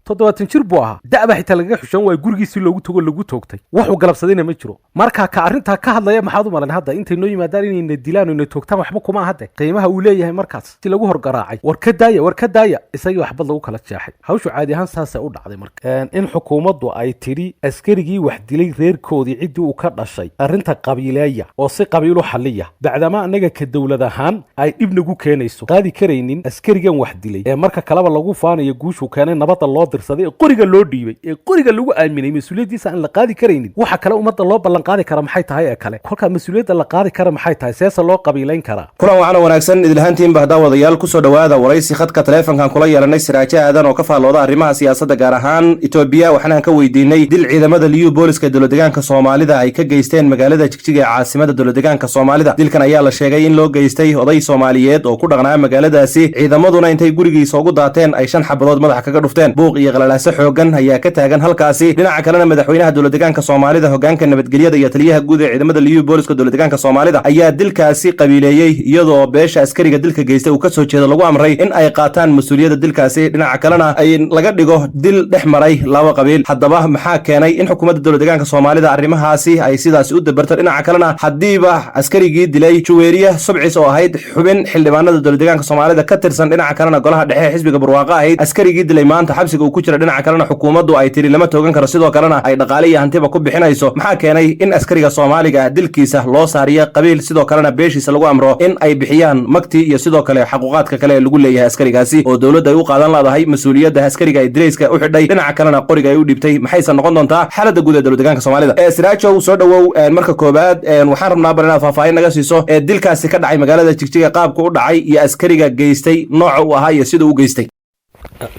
toddobaatan jir buu ahaa da'ba xitaa laga xushan waay gurigiisii loogu tago lagu toogtay wuxuu galabsadayna ma jiro marka ka arrintaa ka hadlaya maxaad u malan hadda intay noo yimaadaan inayna dilaan inay toogtaan waxba kuma hadde qiimaha uu leeyahay markaas si lagu horgaraacay war ka daaya isagii waxba lagu kala jeexay hawshu caadi ahaan saasay u dhacday marka in xukuumaddu ay tidhi askarigii wax dilay reerkoodii ciddii uu ka dhashay arrinta qabiileeya oo si qabiilu xalliya bacdama annaga ka dowlad ahaan ay dhib nagu keenayso qaadi karaynin askarigan wax dilay ee marka kaleba lagu faanayo guushu keenay nabadda loo dirsaday ee qoriga loo dhiibay ee qoriga lagu aaminay mas-uuliyaddiisa aan la qaadi karaynin waxa kale ummadda loo ballan qaadi kara maxay tahay ee kale kolkaa mas-uuliyadda la qaadi kara maxay tahay seesa loo qabiilayn karaa kulan waxaana wanaagsan idilhaantiinba haddaa wadayaal kusoo dhowaada waraysi khadka taleefankan kula yeelanay siraajo aadan oo ka faallooda arrimaha siyaasadda gaar ahaan etoobiya waxaanaan ka weydiinay dil ciidamada liyu booliska dowladegaanka soomaalida ay ka geysteen magaalada jigjiga ee caasimada dowladegaanka soomaalida dilkan ayaa la sheegay in loo geystay oday soomaaliyeed oo ku dhaqnaa magaaladaasi ciidamaduna intay gurigiisa ugu daateen ay 5 xabadood madaxa kaga dhufteen buuq iyo qalalaaso xoogan ayaa ka taagan halkaasi dhinaca kalena madaxweynaha dowladegaanka soomaalida hogaanka nabadgelyada iyo taliyaha guud ee ciidamada liyu booliska dowladegaanka soomaalida ayaa dilkaasi qabiileeyey iyadoo beesha askariga dilka geystay uu ka soo jeedo lagu amray in ay qaataan mas-uuliyadda dilkaasi dhinaca kalena ay laga dhigo dil dhex maray laba qabiil haddaba maxaa keenay in xukuumadda dowladegaanka soomaalida arrimahaasi ay sidaasi u dabarto dhinaca kalena haddiiba askarigii dilay juweeriye subcis oo ahayd xubin xildhibaanada dowladegaanka soomaalida ka tirsan dhinaca kalena golaha dhexe xisbiga barwaaqo ahayd askarigii dilay maanta xabsiga uu ku jira dhinaca kalena xukuumaddu ay tiri lama toogan karo sidoo kalena ay dhaqaale iyo hantiba ku bixinayso maxaa keenay in askariga soomaaliga dilkiisa loo saariyo qabiil sidoo kalena beeshiisa lagu amro in ay bixiyaan magtii iyo sidoo kale xaquuqaadka kale ee lagu leeyahay askarigaasi oo dowladda ay u qaadan leedahay mas-uuliyadda askariga ay dirayska u xidhay dhinaca kalena qoriga ay u dhibtay maxaysan noqon doontaa xaaladda guud ee dowladegaanka soomaalida siraajow soo dhowow marka koobaad waxaan rabnaa bal inaad faahfaahin naga siiso dilkaasi ka dhacay magaalada jigjiga qaabka u dhacay iyo askariga geystay nooca uu ahaa iyo sida uu geystay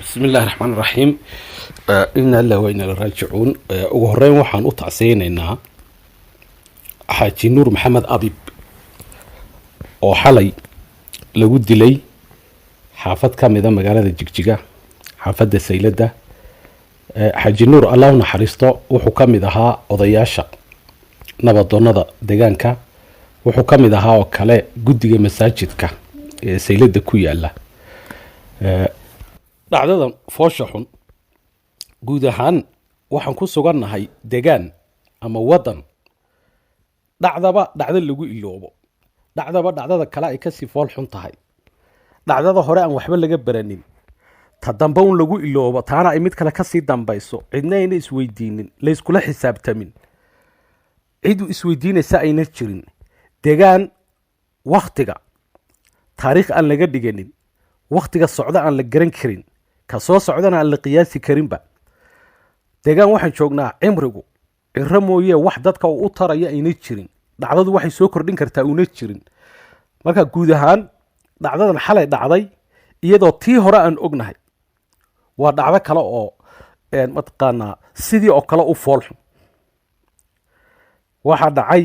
bismillahi raxmaan raxiim inna lillahi wa inna ilaihi raajicuun ugu horreyn waxaan u tacsiyeynaynaa xaaji nuur maxamed abib oo xalay lagu dilay xaafad ka mida magaalada jigjiga xaafadda sayladda xaaji nuur allah u naxariisto wuxuu ka mid ahaa odayaasha nabadoonnada deegaanka wuxuu ka mid ahaa oo kale guddiga masaajidka ee sayladda ku yaala dhacdadan foosha xun guud ahaan waxaan ku sugannahay degaan ama waddan dhacdaba dhacdo lagu iloobo dhacdaba dhacdada kale ay kasii fool xun tahay dhacdada hore aan waxba laga baranin ta dambe un lagu iloobo taana ay mid kale kasii dambayso cidna ayna isweydiinin layskula xisaabtamin cidu isweydiinaysa ayna jirin degaan wakhtiga taariikh aan laga dhiganin wakhtiga socda aan la garan karin ka soo socdana aan la qiyaasi karinba degaan waxaan joognaa cimrigu ciro mooye wax dadka uu u taraya ayna jirin dhacdadu waxay soo kordhin kartaa una jirin marka guud ahaan dhacdadan xalay dhacday iyadoo tii hore aan ognahay waa dhacdo kale oo mataqaanaa sidii oo kale u foolxun waxaa dhacay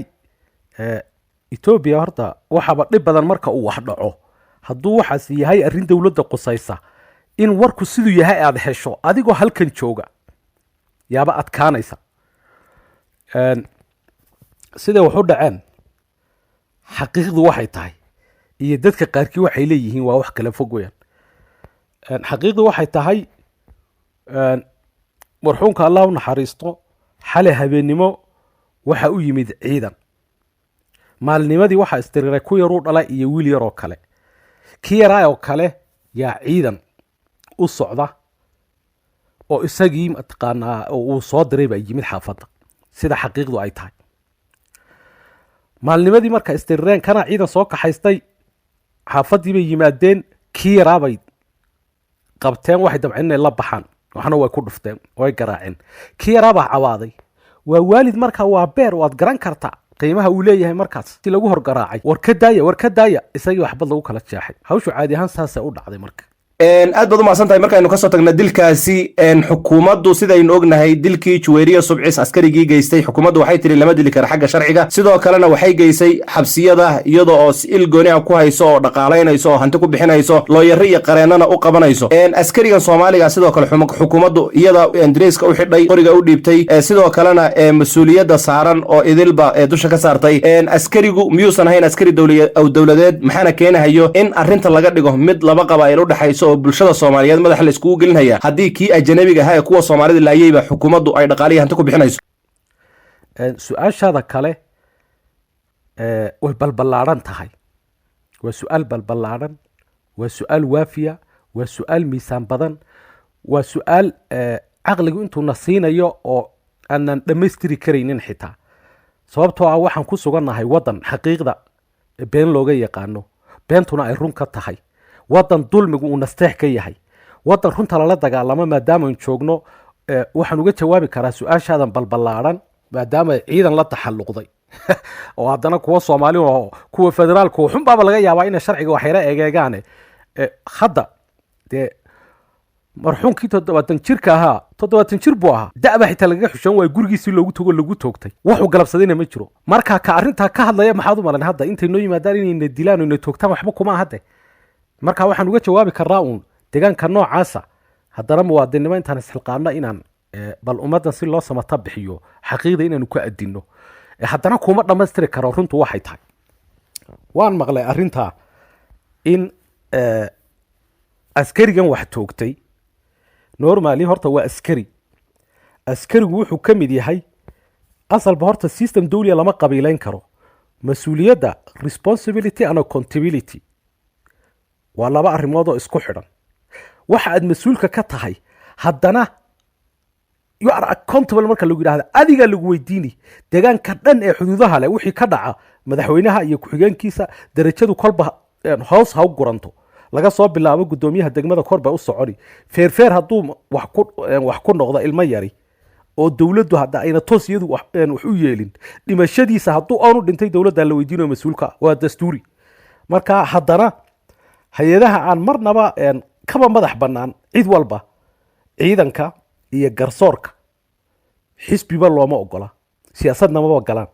etoobiya horta waxaaba dhib badan marka uu wax dhaco hadduu waxaas yahay arrin dowladda qusaysa in warku siduu yahay aada hesho adigoo halkan jooga yaaba adkaanaysa siday wax u dhaceen xaqiiqdu waxay tahay iyo dadka qaarkii waxay leeyihiin waa wax kala fog weyaan xaqiiqdu waxay tahay marxuumka allah u naxariisto xalay habeennimo waxa u yimid ciidan maalnimadii waxaa istiriray ku yaruu dhala iyo wiil yaroo kale kii yaraa oo kale yaa ciidan u socda oo isagii mataqaanaa uu soo diray baa yimid xaafadda sida xaqiiqdu ay tahay maalnimadii marka istirireen kana ciidan soo kaxaystay xaafaddii bay yimaadeen kii yaraa bay qabteen waxay damceen inay la baxaan waxna way ku dhufteen way garaaceen kii yaraa baa cawaaday waa waalid marka waa beer waad garan kartaa qiimaha uu leeyahay markaas si lagu horgaraacay war ka daaya isagii waxba lagu kala jeexay hawshu caadi ahaan saasay u dhacday marka aad baad u mahadsan tahay markaynu ka soo tagna dilkaasi xukuumaddu sidaynu ognahay dilkii juweeriye subcis askarigii geystay xukuumaddu waxay tiri lama dili kara xagga sharciga sidoo kalena waxay geysay xabsiyada iyadoo oo si il gooni ah ku hayso oo dhaqaalaynayso oo hanti ku bixinayso looyari iyo qareennana u qabanayso askarigan soomaaliga sidoo kale xukuumaddu iyada direyska u xidhay qoriga u dhiibtay sidoo kalena mas-uuliyadda saaran oo idilba dusha ka saartay askarigu miyuusan ahayn askari dowladeed maxaana keenahayo in arrinta laga dhigo mid laba qabaa'il u dhexayso baxaysa oo bulshada Soomaaliyeed madax la isku gelinaya haddii kii ajnabiga ahaa ee kuwa Soomaalida laayayba xukuumaddu ay dhaqaalihi hanti ku bixinayso su-aashaada kale way balbalaaran tahay waa su-aal balbalaaran waa su-aal waafiya waa su-aal miisaan badan waa su-aal caqligu intuuna siinayo oo aanan dhammaystiri karaynin xitaa sababtoo ah waxaan ku sugannahay waddan xaqiiqda been looga yaqaano beentuna ay run ka tahay waddan dulmigu uu nasteex ka yahay waddan runta lala dagaalamo maadaamayn joogno waxaan uga jawaabi karaa su-aashaadan balbalaaran maadaama ciidan la taxalluqday oo haddana kuwa Soomaali oo kuwa federaalku xunbaaba laga yaabaa inay sharciga waxyara eegeegaane hadda dee marxuumkii 70 jirka ahaa 70 jir buu ahaa da'ba xitaa laga xushan way gurigiisii loogu tago lagu toogtay wuxuu galabsadayna ma jiro marka ka arinta ka hadlaya maxaad u malan hadda intay noo yimaadaan inay dilaan oo inay toogtaan waxba kuma hadda marka waxaan uga jawaabi karaa uun deegaanka noocaasa haddana muwaadinimo intaan isxilqaano inaan bal ummadan si loo samata bixiyo xaqiiqda inaanu ku adinno haddana kuma dhammaystiri karo runtu waxay tahay waan maqlay arinta in askarigan wax toogtay normally horta waa askarigu wuxuu ka mid yahay asalba horta system dawliya lama qabiilayn karo mas-uuliyadda responsibility and accountability waa laba arrimood oo isku xidhan waxa aad mas-uulka ka tahay haddana you are accountable marka lagu yidhaahda adiga lagu weydiini deegaanka dhan ee xuduudaha leh wixii ka dhaca madaxweynaha iyo ku-xigeenkiisa darajadu kolba hoos ha u guranto laga soo bilaabo gudoomiyaha degmada korba u soconi feerfeer hadduu wax ku noqdo ilmo yari oo dawladdu hadda ayna toos iyadu wax u yeelin dhimashadiisa hadduu aanu dhintay dawladda la weydiinayo mas-uulka waa dastuuri marka haddana hay-adaha aan marnaba kaba madax bannaan cid walba ciidanka iyo garsoorka xisbiba looma ogola siyaasadna maba galaan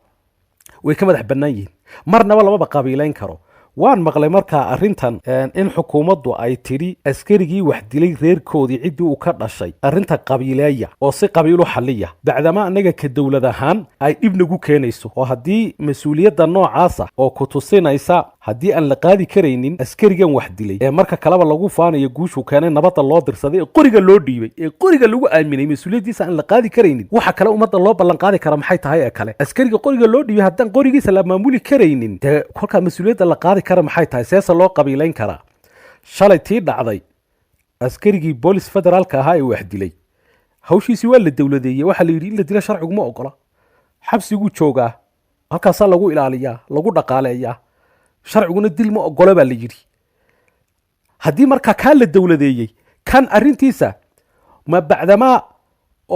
way ka madax bannaan yihiin marnaba lamaba qabiilayn karo waan maqlay markaa arintan in xukuumaddu ay tidhi askarigii wax dilay reerkoodii ciddii uu ka dhashay arrinta qabiileeya oo si qabiilu xalliya bacdama annaga ka dowlad ahaan ay dhib nagu keenayso oo haddii mas-uuliyadda noocaasa oo ku tusinaysa haddii aan la qaadi karaynin askarigan wax dilay ee marka kaleba lagu faanayo guushuu keenay nabadda loo dirsaday ee qoriga loo dhiibay ee qoriga lagu aaminay mas-uuliyaddiisa aan la qaadi karaynin waxa kale ummadda loo ballan qaadi kara maxay tahay ee kale askariga qoriga loo dhiibay haddaan qorigiisa la maamuli karaynin dee kolkaa mas-uuliyadda la qaadi kara maxay tahay seesa loo qabiilayn karaa shalay tii dhacday askarigii boolis federaalka ahaa ee wax dilay hawshiisii waa la dowladeeyey waxaa la yidhi in la dila sharcigu ma ogola xabsiguu joogaa halkaasaa lagu ilaaliyaa lagu dhaqaaleeyaa sharciguna dil ma ogola baa la yidhi haddii markaa kaa la dowladeeyey kan arrintiisa ma bacdamaa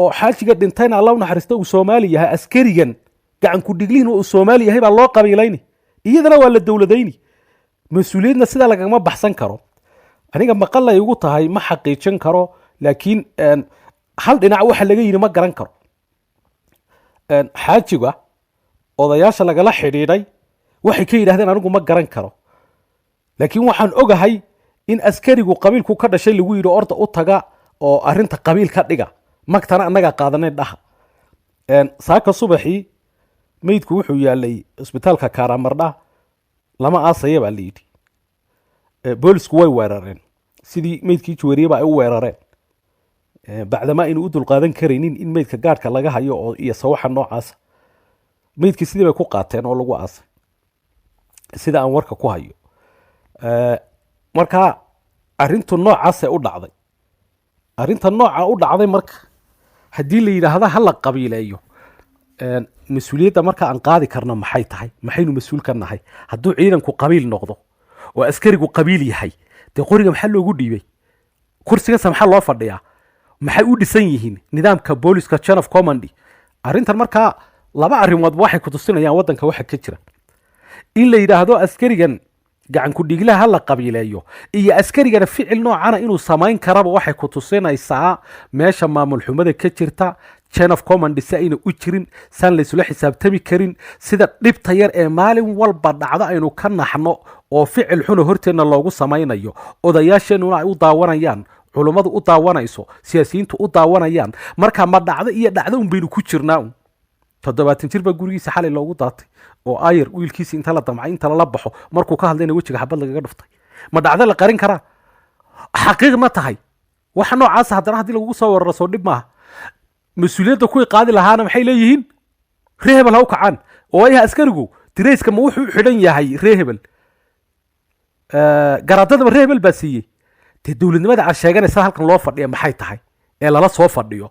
oo xaajiga dhintayna alla u naxariista uu Soomaali yahay askarigan gacan ku dhigliin uu Soomaali yahay baa loo qabiilayni iyadana waa la dowladayni mas-uuliyadna sidaa lagama baxsan karo aniga maqal ay ugu tahay ma xaqiijin karo laakiin hal dhinac waxa laga yiri ma garan karo xaajiga odayaasha lagala xidhiidhay waxay ka yidhaahdeen anigu ma garan karo laakiin waxaan ogahay in askarigu qabiilku ka dhashay lagu yidhi orda u taga oo arrinta qabiil ka dhiga magtana annagaa qaadanay dhaha saaka subaxii meydku wuxuu yaalay isbitaalka Karamardha lama aasaya baa la yidhi boolisku way weerareen sidii meydkii juwariyaba ay u weerareen bacdama inuu u dulqaadan karaynin in meydka gaadhka laga hayo oo iyo sawaxa noocaasa meydkii sidii bay ku qaateen oo lagu aasay sida aan warka ku hayo marka arrintu noocaasay u dhacday arrinta nooca u dhacday marka haddii la yidhaahda ha la qabiileeyo mas-uuliyadda marka aan qaadi karno maxay tahay maxaynu mas-uul ka nahay hadduu ciidanku qabiil noqdo oo askarigu qabiil yahay dee qoriga maxaa loogu dhiibay kursigasa maxaa loo fadhiyaa maxay u dhisan yihiin nidaamka booliska chain of command arrintan markaa laba arrimoodba waxay ku tusinayaan waddanka waxa ka jira in la yidhaahdo askarigan gacan ku dhiglaha ha la qabiileeyo iyo askarigana ficil noocana inuu samayn karaba waxay ku tusinaysaa meesha maamul xumada ka jirta chain of command si ayna u jirin san la isula xisaabtami karin sida dhibta yar ee maalin walba dhacdo aynu ka naxno oo ficil xun horteena loogu samaynayo odayaasheenuna ay u daawanayaan culummadu u daawanayso siyaasiyiintu u daawanayaan marka ma dhacdo iyo dhacdo un baynu ku jirnaa 70 jir baa gurigiisa xalay loogu daatay oo ayar wiilkiisa inta la damcay inta la baxo markuu ka hadlayna wajiga xabad lagaga dhuftay ma dhacdo la qarin karaa xaqiiq ma tahay waxa noocaas haddana haddii lagu soo wararo soo dhib maaha mas-uuliyadda kuwii qaadi lahaana maxay leeyihiin ree hebel ha u kacaan oo ayaha askarigu dirayska ma wuxuu u xidhan yahay ree hebel garaadadaba ree hebel baa siiyey dee dowladnimada aad sheeganaysa halkan loo fadhiya maxay tahay ee lala soo fadhiyo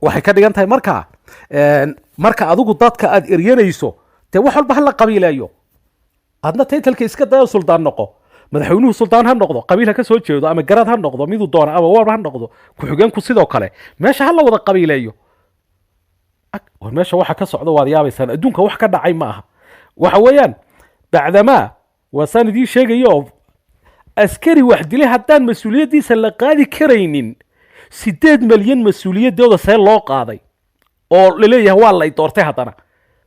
waxay ka dhigan tahay marka adigu dadka aad eryanayso dee wax walba hala qabiileeyo adna taytalka iska daya suldaan noqo madaxweynuhu suldaan ha noqdo qabiil ha ka soo jeedo ama garaad ha noqdo miduu doona ama warba ha noqdo ku-xigeenku sidoo kale meesha ha la wada qabiileeyo meesha waxa ka socda waad yaabaysaan adduunka wax ka dhacay ma aha waxa weeyaan bacdamaa waa saan idiin sheegayo askari wax dilay haddaan mas-uuliyaddiisa la qaadi karaynin 8 milyan mas-uuliyaddooda see loo qaaday oo laleeyahay waa lay doortay haddana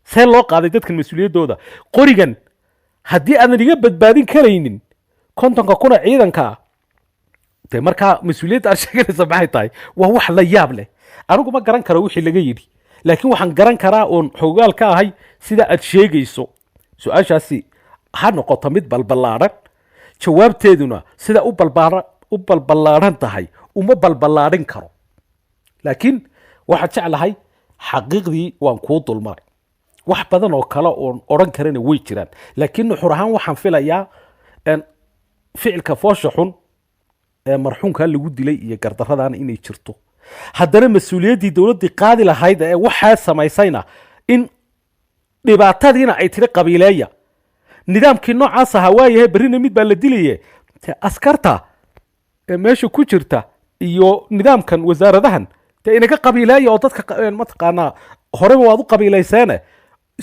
see loo qaaday dadkan mas-uuliyaddooda qorigan haddii aadan iga badbaadin karaynin 50 kuna ciidanka dee markaa mas-uuliyadda aad sheeganaysa maxay tahay waa wax la yaab leh anigu ma garan karo wixii laga yidhi laakiin waxaan garan karaa oon xogaal ka ahay sida aad sheegayso su-aashaasi ha noqoto mid balballaadhan jawaabteeduna sida u balballaadhan tahay uma balballaadhin karo laakiin waxaad jeclahay xaqiiqdii waan kuu dulmaray wax badan oo kale oon odhan karana way jiraan laakiin nuxur ahaan waxaan filayaa ficilka foosha xun ee marxuumka lagu dilay iyo gardarradana inay jirto haddana mas-uuliyaddii dowladdii qaadi lahayd ee waxaa samaysayna in dhibaatadiina ay tiri qabiileeya nidaamkii noocaas ahaa waayahay berrina mid baa la dilaye te askarta ee meesha ku jirta iyo nidaamkan wasaaradahan dee inaga qabiileeya oo dadka mataqaanaa horeba waad u qabiilayseene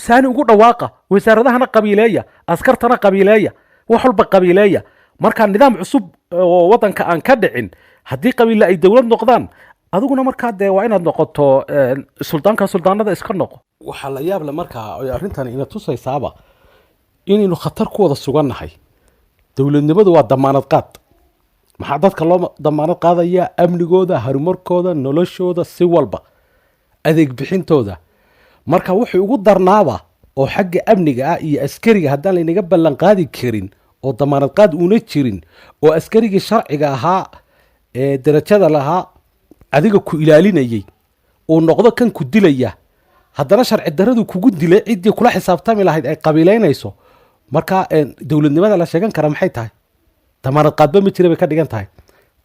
saani ugu dhawaaqa wasaaradahana qabiileeya askartana qabiileeya wax walba qabiileeya markaa nidaam cusub oo waddanka aan ka dhicin haddii qabiille ay dowlad noqdaan adiguna markaa dee waa inaad noqoto suldaanada iska noqo waxaa la yaable markaa ay arrintan ina tusaysaaba inaynu khatar ku wada sugannahay dowladnimadu waa damaanad qaad maxaa dadka loo damaanad qaadayaa amnigooda horumarkooda noloshooda si walba adeeg bixintooda marka wuxuu ugu darnaaba oo xagga amniga ah iyo askariga haddaan laynaga ballan qaadi karin oo damaanad qaad uuna jirin oo askarigii sharciga ahaa ee darajada lahaa adiga ku ilaalinayay uu noqdo kan ku dilaya haddana sharci daradu kugu dilay ciddii kula xisaabtami lahayd ay qabiilaynayso marka dowladnimada la sheegan kara maxay tahay damaanad qaadba ma jira bay ka dhigan tahay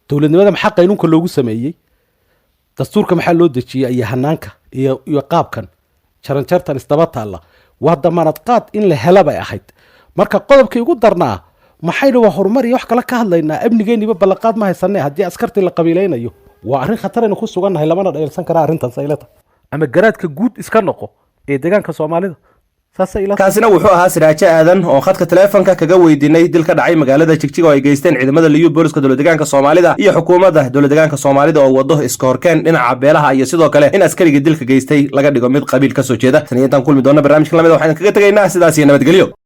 dowladnimada maxaa qaynuunka loogu sameeyey dastuurka maxaa loo dejiyey iyo hanaanka iyo qaabkan jaranjartan isdaba taalla waa damaanad qaad in la hela bay ahayd marka qodobkii ugu darnaa maxaynu waa horumar iyo wax kale ka hadlaynaa amnigeeniba ballanqaad ma haysanee haddii askartii la qabiilaynayo waa arrin khataraynu ku sugannahay lamana dheelsan karaa arrintan saylata ama garaadka guud iska noqo ee deegaanka soomaalida kaasina wuxuu ahaa siraajo aadan oo khadka taleefonka kaga weydiinay dil ka dhacay magaalada jigjiga oo ay geysteen ciidamada liyu booliska dowladdeegaanka soomaalida iyo xukuumadda dowladdeegaanka soomaalida oo wado iska horkeen dhinaca beelaha iyo sidoo kale in askarigii dilka geystay laga dhigo mid qabiil ka soo jeeda tan iyo intaan kulmi doona barnaamijkan lamida waxaan kaga tegaynaa sidaas iyo nabadgelyo